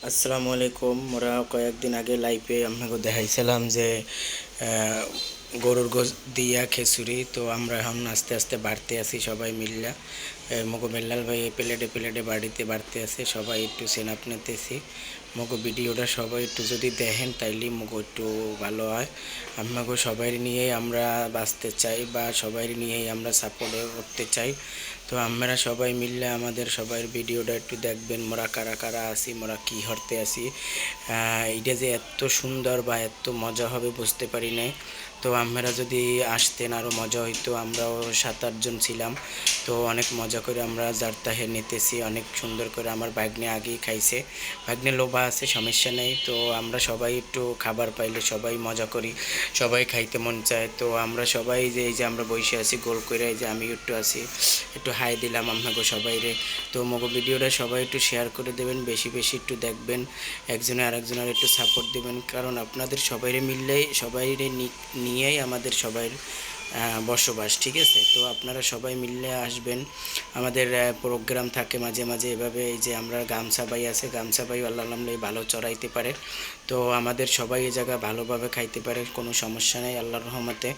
আসসালামু আলাইকুম। মোরা কয়েকদিন আগে লাইভে আপনাকে দেখাইছিলাম যে গরুর গোশ দিয়া খিচুড়ি। তো আমরা এখন আস্তে আস্তে বাড়তে আছি সবাই মিল্লা। মগো বেল্লাল ভাই প্লেটে প্লেটে বাড়িতে বাড়তে আছে, সবাই একটু সেনাপ নিতেছি। মগো ভিডিওটা সবাই একটু যদি দেখেন তাইলে মগো একটু ভালো হয়। আমাকে সবাই নিয়েই আমরা বাঁচতে চাই বা সবাই নিয়েই আমরা সাপোর্টে করতে চাই। তো আমরা সবাই মিললে আমাদের সবার ভিডিওটা একটু দেখবেন, মোরা কারা কারা আছি, মোরা কী হরতে আছি। এটা যে এত সুন্দর বা এত মজা হবে বুঝতে পারি নাই। তো আমরা যদি আসতেন আরও মজা হইতো। আমরাও 7-8 জন ছিলাম। তো অনেক মজা করে আমরা জারতাহে নিতেছি, অনেক সুন্দর করে। আমার ভাগ্নে আগেই খাইছে, ভাগ্নে লোভা আছে, সমস্যা নেই। তো আমরা সবাই একটু খাবার পাইলে সবাই মজা করি, সবাই খাইতে মন চায়। তো আমরা সবাই যে এই যে আমরা বসে আছি গোল করে, এই যে আমি একটু আছি, একটু হাই দিলাম আপনাকে সবাই রে। তো মগো ভিডিওটা সবাই একটু শেয়ার করে দেবেন, বেশি বেশি একটু দেখবেন, একজনে আরেকজনের একটু সাপোর্ট দেবেন। কারণ আপনাদের সবাইরে মিললেই সবাইরে নিয়েই আমাদের সবাই বসবাস, ঠিক আছে? তো আপনারা সবাই মিললে আসবেন। আমাদের প্রোগ্রাম থাকে মাঝে মাঝে এভাবে। এই যে আমরা গামছা বাই আছে, গামছা বাই আল্লাহ নামলে ভালো চড়াইতে পারে। তো আমাদের সবাই এই জায়গা ভালোভাবে খাইতে পারে, কোনো সমস্যা নেই আল্লাহর রহমতে।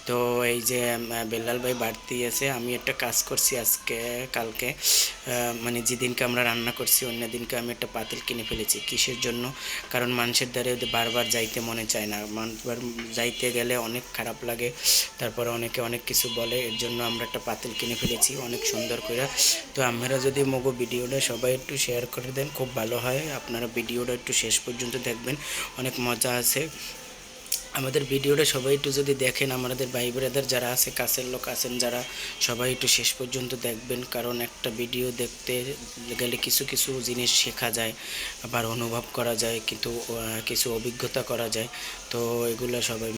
তো এই যে বেল্লাল ভাই বাড়তি আছে। আমি একটা কাজ করছি আজকে কালকে, মানে যেদিনকে আমরা রান্না করছি অন্য দিনকে আমি একটা পাতিল কিনে ফেলেছি। কিসের জন্য? কারণ মানুষের দ্বারে বারবার যাইতে মনে চায় না, মানুষবার যাইতে গেলে অনেক খারাপ লাগে, তারপরে অনেকে অনেক কিছু বলে। এর জন্য আমরা একটা পাতিল কিনে ফেলেছি অনেক সুন্দর করে। তো আপনারা যদি মগো ভিডিওটা সবাই একটু শেয়ার করে দেন খুব ভালো হয়। আপনারা ভিডিওটা একটু শেষ পর্যন্ত দেখবেন, অনেক মজা আছে। আমাদের ভিডিওটা সবাই একটু যদি দেখেন, আমাদের ভাই ব্রাদার যারা আছে, কাছের লোক আছেন যারা, সবাই একটু শেষ পর্যন্ত দেখবেন। কারণ একটা ভিডিও দেখতে গেলে কিছু কিছু জিনিস শেখা যায়, আবার অনুভব করা যায়, কিন্তু কিছু অভিজ্ঞতা করা যায়। তো এগুলো সবাই